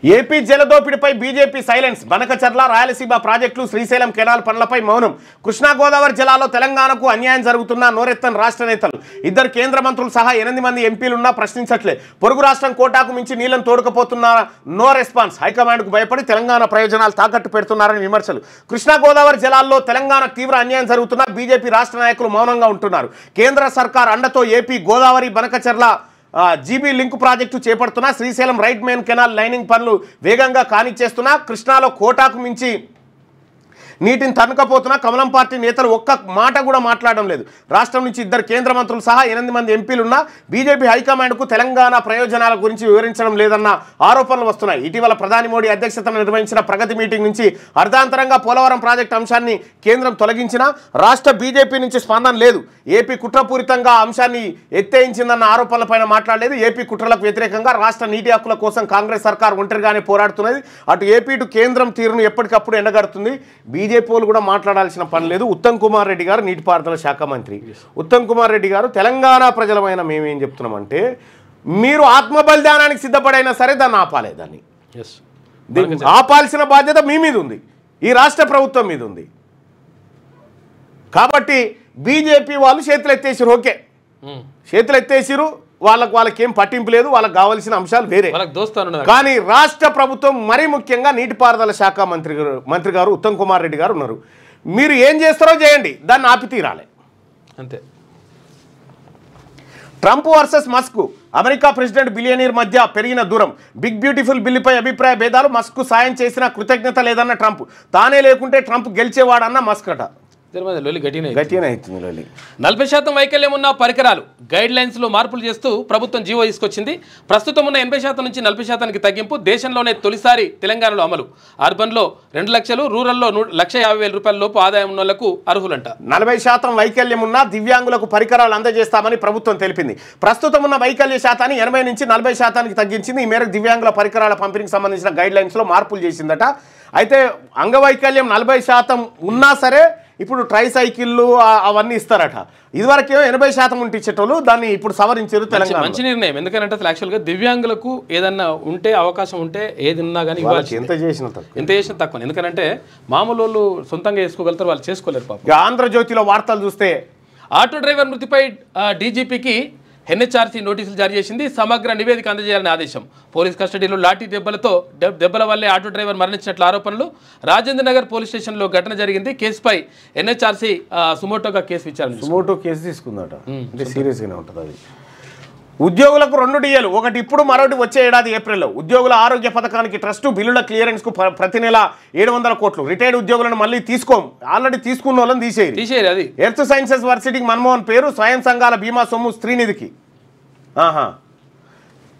AP జలదోపిడిపై BJP silence. Banakacherla Rayalaseema ప్రాజెక్టులు Srisailam canal పనులపై మౌనం. కృష్ణా గోదావరి జిల్లాలో తెలంగాణకు అన్యాయం జరుగుతున్న నోరెత్తని రాష్ట్ర నేతలు. ఇద్దరు కేంద్ర మంత్రులు సహా 8 మంది ఎంపీలున్నా ప్రశ్నించట్లే. పొరుగు రాష్ట్రం కోటాకు మించి నీళ్లను తోడుకపోతున్న నో రెస్పాన్స్. హైకమాండ్కు భయపడి తెలంగాణ ప్రయోజనాలు తాకట్టు పెడుతున్నారని విమర్శలు. కృష్ణా గోదావరి జిల్లాల్లో తెలంగాణకు తీవ్ర అన్యాయం జరుగుతున్నా బీజేపీ రాష్ట్ర నాయకులు మౌనంగా ఉంటున్నారు. కేంద్ర సర్కార్ అండతో AP Godavari Banakacherla GB link project చేపడుతున్నా Srisailam right main canal lining పనులు వేగంగా కానిచ్చేస్తున్నా కృష్ణాలో కోటాకు మించి నీటిని తన్నుకపోతున్నా కమలం పార్టీ నేతలు ఒక్క మాట కూడా మాట్లాడడం లేదు. రాష్ట్రం నుంచి ఇద్దరు కేంద్ర మంత్రులు సహా 8 మంది ఎంపీలున్నా బీజేపీ హైకమాండ్కు తెలంగాణ ప్రయోజనాల గురించి వివరించడం లేదన్న ఆరోపణలు వస్తున్నాయి. ఇటీవల ప్రధాని మోడీ అధ్యక్షతన నిర్వహించిన ప్రగతి మీటింగ్ నుంచి అర్ధాంతరంగా పోలవరం ప్రాజెక్టు అంశాన్ని కేంద్రం తొలగించినా రాష్ట్ర బీజేపీ నుంచి స్పందన లేదు. ఏపీ కుట్రపూరితంగా అంశాన్ని ఎత్తేయించిందన్న ఆరోపణలపైన మాట్లాడలేదు. ఏపీ కుట్రలకు వ్యతిరేకంగా రాష్ట్ర నీటి హక్కుల కోసం కాంగ్రెస్ సర్కార్ ఒంటరిగానే పోరాడుతున్నది. అటు ఏపీ టు కేంద్రం తీరును ఎప్పటికప్పుడు ఎండగడుతుంది. బీజేపీ కూడా మాట్లాడాల్సిన పని లేదు. ఉత్తమ్ కుమార్ రెడ్డి గారు నీటిపారుదల శాఖ మంత్రి. ఉత్తమ్ కుమార్ రెడ్డి గారు తెలంగాణ ప్రజలమైన మేమేం చెప్తున్నామంటే మీరు ఆత్మ బలిదానానికి సిద్ధపడైనా సరే దాన్ని ఆపాలి. దాన్ని ఆపాల్సిన బాధ్యత మీ మీద ఉంది, ఈ రాష్ట్ర ప్రభుత్వం మీద ఉంది. కాబట్టి బీజేపీ వాళ్ళు చేతులు ఎత్తేసారు. ఓకే, చేతులు ఎత్తేసారు, వాళ్ళకేం పట్టింపు లేదు, వాళ్ళకి కావాల్సిన అంశాలు వేరే. కానీ రాష్ట్ర ప్రభుత్వం మరీ ముఖ్యంగా నీటిపారుదల శాఖ మంత్రి గారు ఉత్తమ్ కుమార్ రెడ్డి గారు ఉన్నారు. మీరు ఏం చేస్తారో చేయండి, దాన్ని ఆపి తీరాలి అంతే. Trump versus Musk. America president billionaire మధ్య పెరిగిన దూరం. బిగ్ బ్యూటిఫుల్ బిల్లుపై అభిప్రాయ భేదాలు. మస్క్ సాయం చేసిన కృతజ్ఞత లేదన్న ట్రంప్. తానే లేకుంటే ట్రంప్ గెలిచేవాడన్న మస్క్ అట. 40% వైకల్యం ఉన్న పరికరాలు గైడ్ లైన్స్ లో మార్పులు చేస్తూ ప్రభుత్వం జీవో తీసుకొచ్చింది. ప్రస్తుతం ఉన్న 80% నుంచి 40%కి తగ్గింపు. దేశంలోనే తొలిసారి తెలంగాణలో అమలు. అర్బన్ లో 2 లక్షలు, రూరల్లో 1,50,000 రూపాయల లోపు ఆదాయం ఉన్న వాళ్లకు అర్హులంట. 40% వైకల్యం ఉన్న దివ్యాంగులకు పరికరాలు అందజేస్తామని ప్రభుత్వం తెలిపింది. ప్రస్తుతం ఉన్న వైకల్య శాతాన్ని 80 నుంచి 40%కి తగ్గించింది. ఈ మేరకు దివ్యాంగుల పరికరాల పంపిణీకి సంబంధించిన గైడ్ లైన్స్ లో మార్పులు చేసిందట. అయితే అంగవైకల్యం 40% ఉన్నా సరే ఇప్పుడు ట్రైసైకిళ్ళు అవన్నీ ఇస్తారట. ఇదివరకేమో 80% ఉంటే ఇచ్చేటోళ్ళు, దాన్ని ఇప్పుడు సవరించారు. తెలంగాణ మంచి నిర్ణయం. ఎందుకంటే అసలు యాక్చువల్గా దివ్యాంగులకు ఏదన్నా ఉంటే అవకాశం ఉంటే ఏది ఉన్నా కానీ ఎంత చేసినా తక్కువ. ఎందుకంటే మామూలు వాళ్ళు సొంతంగా చేసుకోగలుగుతారు, వాళ్ళు చేసుకోలేరు పాపం. ఆంధ్రజ్యోతిలో వార్తలు చూస్తే ఆటో డ్రైవర్ మృతిపై డీజీపీకి ఎన్హెచ్ఆర్సీ నోటీసులు జారీ చేసింది. సమగ్ర నివేదిక అందజేయాలని ఆదేశం. పోలీస్ కస్టడీలో లాఠీ దెబ్బల వల్లే ఆటో డ్రైవర్ మరణించినట్లు ఆరోపణలు. రాజేంద్ర నగర్ పోలీస్ స్టేషన్లో ఘటన జరిగింది. కేసుపై ఎన్హెచ్ఆర్సీ సుమోటోగా కేసు విచారణ తీసుకుందట. అంటే సీరియస్గానే ఉంటుంది అది. ఉద్యోగులకు 2 డిఏలు, ఒకటి ఇప్పుడు, మరొకటి వచ్చే ఏడాది ఏప్రిల్లో. ఉద్యోగుల ఆరోగ్య పథకానికి ట్రస్టు బిల్లుల క్లియరెన్స్కు ప్రతి నెల 700 కోట్లు. రిటైర్డ్ ఉద్యోగులను మళ్ళీ తీసుకోం, ఆల్రెడీ తీసుకున్న వాళ్ళని తీసేయాలి. అది ఎర్త్ సైన్సెస్ వర్సిటీకి మన్మోహన్ పేరు. స్వయం సంఘాల బీమా సొమ్ము స్త్రీనిధికి.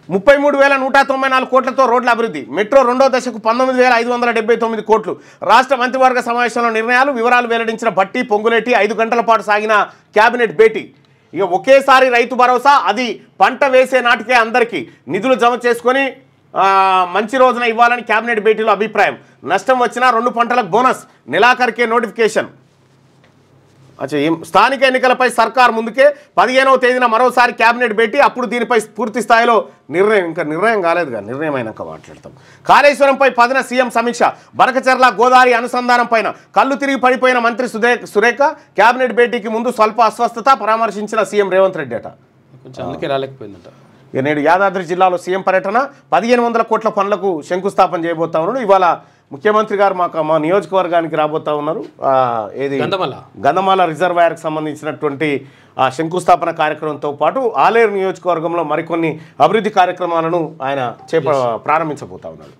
33,194 కోట్లతో రోడ్ల అభివృద్ధి. మెట్రో 2వ దశకు 19,579 కోట్లు. రాష్ట్ర మంత్రివర్గ సమావేశంలో నిర్ణయాలు, వివరాలు వెల్లడించిన భట్టి పొంగులేటి. 5 గంటల పాటు సాగిన కేబినెట్ భేటీ. ఇక ఒకేసారి రైతు భరోసా, అది పంట వేసే నాటికే అందరికీ నిధులు జమ చేసుకొని మంచి రోజున ఇవ్వాలని కేబినెట్ భేటీలో అభిప్రాయం. నష్టం వచ్చినా 2 పంటలకు బోనస్. నెలాఖరికే నోటిఫికేషన్. స్థానిక ఎన్నికలపై సర్కార్ ముందుకే 15వ తేదీన మరోసారి కేబినెట్ భేటీ. అప్పుడు దీనిపై పూర్తి స్థాయిలో నిర్ణయం. ఇంకా నిర్ణయం కాలేదుగా, నిర్ణయం అయినాక మాట్లాడతాం. కాళేశ్వరంపై పదిన సీఎం సమీక్ష. బనకచర్ల గోదావరి అనుసంధానం పైన కళ్ళు తిరిగి పడిపోయిన మంత్రి సురేఖ. కేబినెట్ భేటీకి ముందు స్వల్ప అస్వస్థత, పరామర్శించిన సీఎం రేవంత్ రెడ్డి అట. అందుకే రాలేకపోయిందట. నేడు యాదాద్రి జిల్లాలో సీఎం పర్యటన. 1500 కోట్ల పనులకు శంకుస్థాపన చేయబోతా ఉన్నారు. ఇవాళ ముఖ్యమంత్రి గారు మా నియోజకవర్గానికి రాబోతా ఉన్నారు. ఏది గంధమాల రిజర్వాయర్కి సంబంధించినటువంటి శంకుస్థాపన కార్యక్రమంతో పాటు ఆలేరు నియోజకవర్గంలో మరికొన్ని అభివృద్ధి కార్యక్రమాలను ఆయన ప్రారంభించబోతా ఉన్నారు.